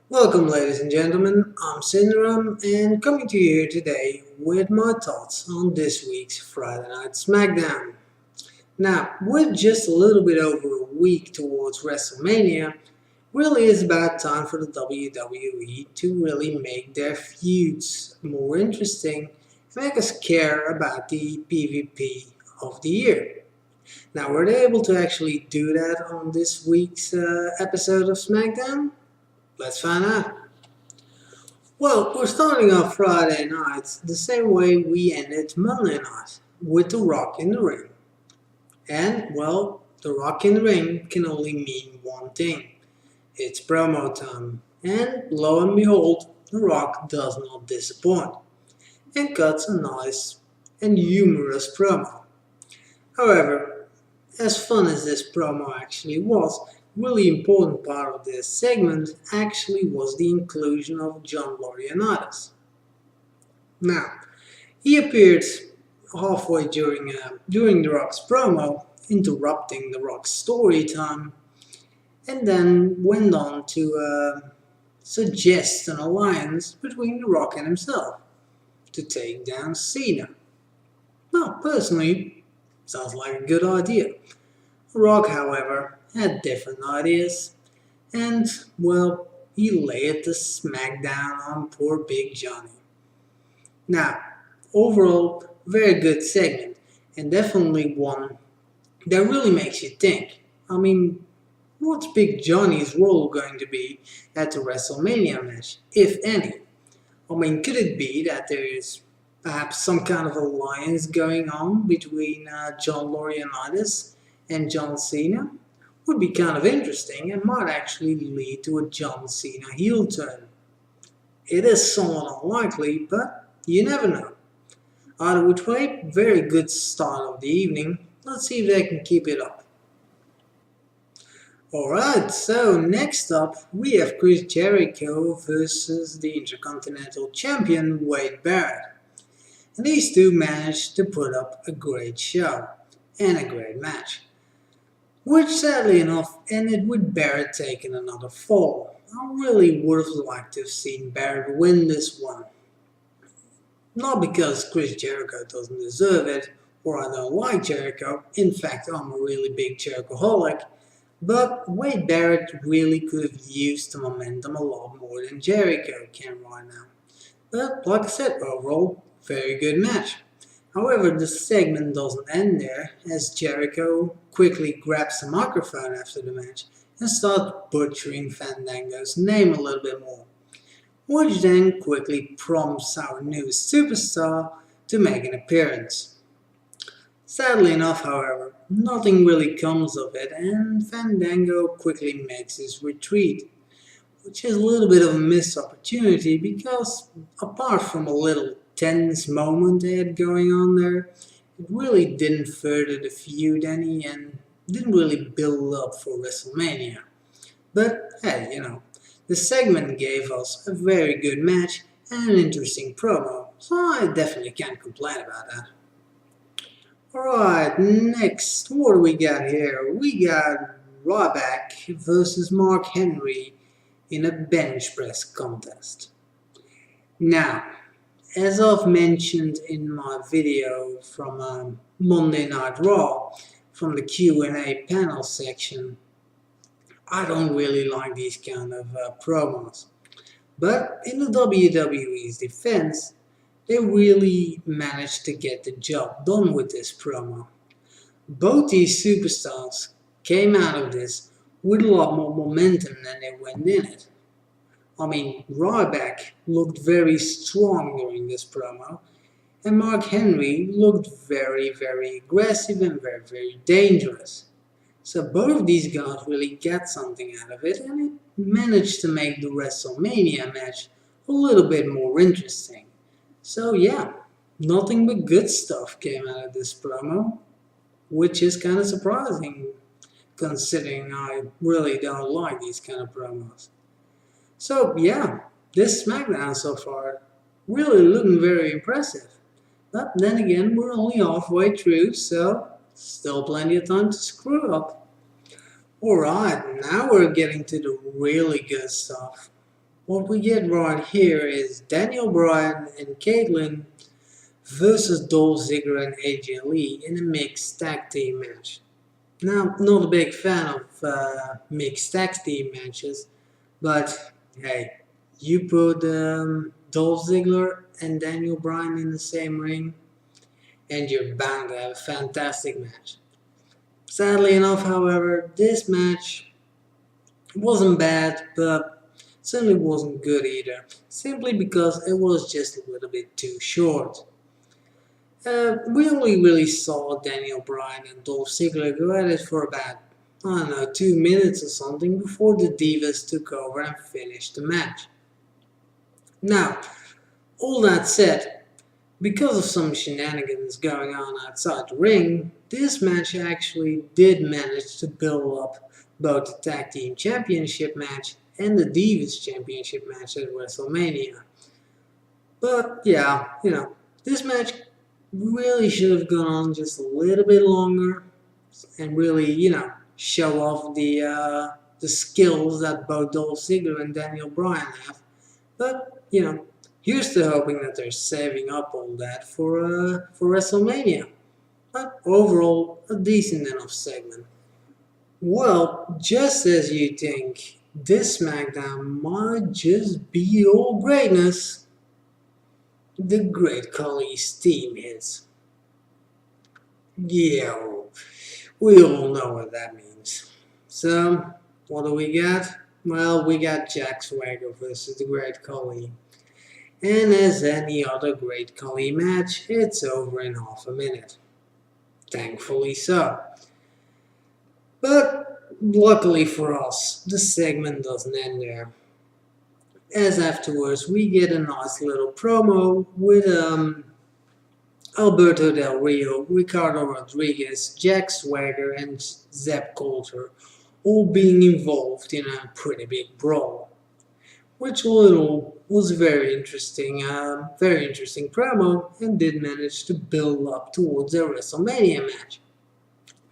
Welcome, ladies and gentlemen. I'm Syndrome and coming to you here today with my thoughts on this week's Friday Night Smackdown. Now, with just a little bit over a week towards WrestleMania, really is about time for the WWE to really make their feuds more interesting and make us care about the PvP of the year. Now, were they able to actually do that on this week's episode of SmackDown? Let's find out. Well, we're starting off Friday night the same way we ended Monday night, with The Rock in the ring. And, well, The Rock in the ring can only mean one thing. It's promo time. And, lo and behold, The Rock does not disappoint. And cuts a nice and humorous promo. However, as fun as this promo actually was, really important part of this segment actually was the inclusion of John Laurinaitis. Now, he appeared halfway during The Rock's promo, interrupting The Rock's story time, and then went on to suggest an alliance between The Rock and himself to take down Cena. Now, personally, sounds like a good idea. The Rock, however, had different ideas, and, well, he laid the smackdown on poor Big Johnny. Now, overall, very good segment, and definitely one that really makes you think. I mean, what's Big Johnny's role going to be at the WrestleMania match, if any? I mean, could it be that there is perhaps some kind of alliance going on between John Laurinaitis and John Cena? Would be kind of interesting and might actually lead to a John Cena heel turn. It is somewhat unlikely, but you never know. Either which way, very good start of the evening. Let's see if they can keep it up. Alright, so next up we have Chris Jericho versus the Intercontinental Champion Wade Barrett. And these two managed to put up a great show and a great match, which sadly enough ended with Barrett taking another fall. I really would have liked to have seen Barrett win this one. Not because Chris Jericho doesn't deserve it, or I don't like Jericho, in fact I'm a really big Jerichoholic, but Wade Barrett really could have used the momentum a lot more than Jericho can right now. But like I said, overall, very good match. However, the segment doesn't end there, as Jericho quickly grabs the microphone after the match and starts butchering Fandango's name a little bit more, which then quickly prompts our new superstar to make an appearance. Sadly enough, however, nothing really comes of it, and Fandango quickly makes his retreat, which is a little bit of a missed opportunity because, apart from a little tense moment they had going on there, it really didn't further the feud any and didn't really build up for WrestleMania. But hey, the segment gave us a very good match and an interesting promo, so I definitely can't complain about that. Alright, next, what do we got here? We got Ryback versus Mark Henry in a bench press contest. Now, as I've mentioned in my video from Monday Night Raw, from the Q&A panel section, I don't really like these kind of promos. But in the WWE's defense, they really managed to get the job done with this promo. Both these superstars came out of this with a lot more momentum than they went in it. I mean, Ryback looked very strong during this promo, and Mark Henry looked very, very aggressive and very, very dangerous. So both of these guys really got something out of it, and it managed to make the WrestleMania match a little bit more interesting. So yeah, nothing but good stuff came out of this promo, which is kind of surprising, considering I really don't like these kind of promos. So yeah, this SmackDown so far, really looking very impressive. But then again, we're only halfway through, so still plenty of time to screw up. Alright, now we're getting to the really good stuff. What we get right here is Daniel Bryan and Caitlyn versus Dolph Ziggler and AJ Lee in a mixed tag team match. Now, not a big fan of mixed tag team matches, but hey, you put Dolph Ziggler and Daniel Bryan in the same ring, and you're bound to have a fantastic match. Sadly enough, however, this match wasn't bad, but certainly wasn't good either, simply because it was just a little bit too short. We only really saw Daniel Bryan and Dolph Ziggler go at it for about, I don't know, 2 minutes or something before the Divas took over and finished the match. Now, all that said, because of some shenanigans going on outside the ring, this match actually did manage to build up both the Tag Team Championship match and the Divas Championship match at WrestleMania. But yeah, this match really should have gone on just a little bit longer and really, show off the skills that both Dolph Ziggler and Daniel Bryan have. But, here's to hoping that they're saving up all that for WrestleMania. But overall, a decent enough segment. Well, just as you think, this SmackDown might just be all greatness, the Great Khali's team hits. Yeah, we all know what that means. So, what do we got? Well, we got Jack Swagger versus the Great Khali. And as any other Great Khali match, it's over in half a minute. Thankfully so. But luckily for us, the segment doesn't end there. As afterwards, we get a nice little promo with Alberto Del Rio, Ricardo Rodriguez, Jack Swagger, and Zeb Coulter all being involved in a pretty big brawl, which was very interesting promo and did manage to build up towards a WrestleMania match.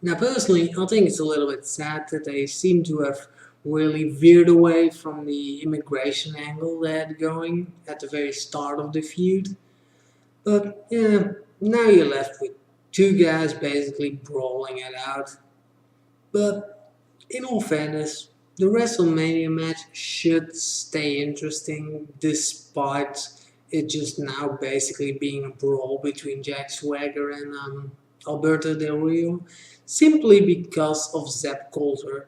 Now, personally, I think it's a little bit sad that they seem to have really veered away from the immigration angle they had going at the very start of the feud. But yeah, now you're left with two guys basically brawling it out. But in all fairness, the WrestleMania match should stay interesting despite it just now basically being a brawl between Jack Swagger and Alberto Del Rio, simply because of Zeb Coulter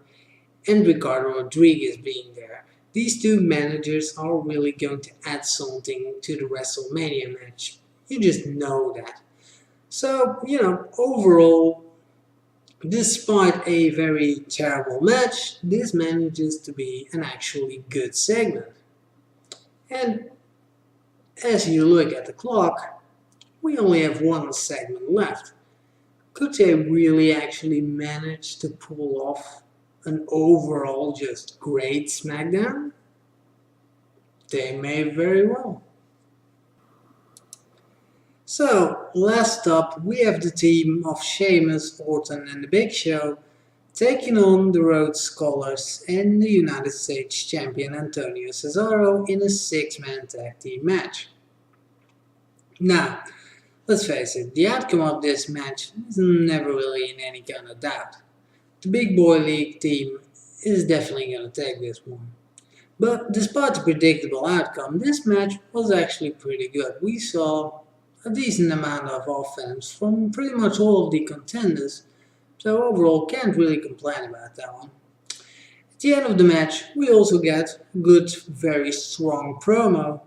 and Ricardo Rodriguez being there. These two managers are really going to add something to the WrestleMania match. You just know that. So, overall, despite a very terrible match, this manages to be an actually good segment. And as you look at the clock, we only have one segment left. Could they really actually manage to pull off an overall just great SmackDown? They may very well. So, last up, we have the team of Sheamus, Orton, and the Big Show taking on the Rhodes Scholars and the United States Champion Antonio Cesaro in a 6-man tag team match. Now, let's face it, the outcome of this match is never really in any kind of doubt. The Big Boy League team is definitely going to take this one. But despite the predictable outcome, this match was actually pretty good. We saw a decent amount of offense from pretty much all of the contenders, so overall can't really complain about that one. At the end of the match, we also get a good, very strong promo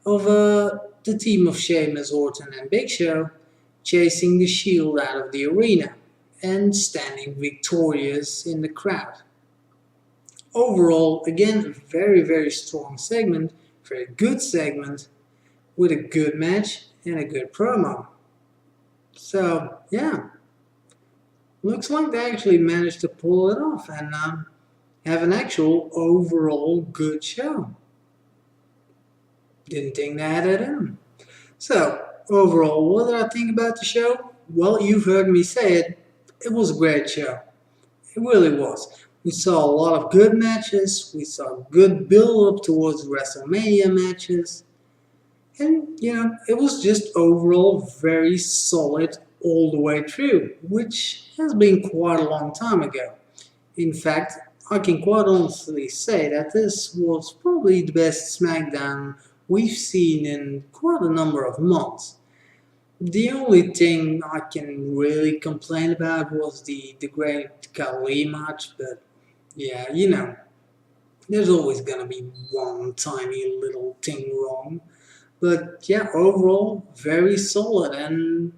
of the team of Sheamus, Orton, and Big Show chasing the Shield out of the arena and standing victorious in the crowd. Overall, again, a very, very strong segment, very good segment, with a good match and a good promo. So, yeah, looks like they actually managed to pull it off and have an actual overall good show. Didn't think they had it in. So, overall, what did I think about the show? Well, you've heard me say it. It was a great show. It really was. We saw a lot of good matches. We saw good build up towards WrestleMania matches. And, it was just overall very solid all the way through, which has been quite a long time ago. In fact, I can quite honestly say that this was probably the best SmackDown we've seen in quite a number of months. The only thing I can really complain about was the Great Khali match, but yeah, there's always gonna be one tiny little thing wrong. But yeah, overall, very solid. And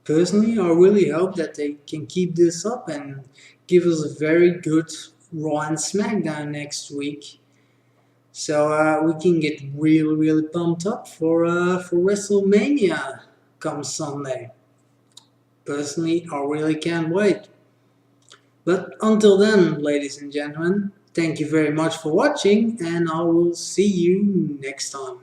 personally, I really hope that they can keep this up and give us a very good Raw and SmackDown next week. So we can get really, really pumped up for WrestleMania come Sunday. Personally, I really can't wait. But until then, ladies and gentlemen, thank you very much for watching, and I will see you next time.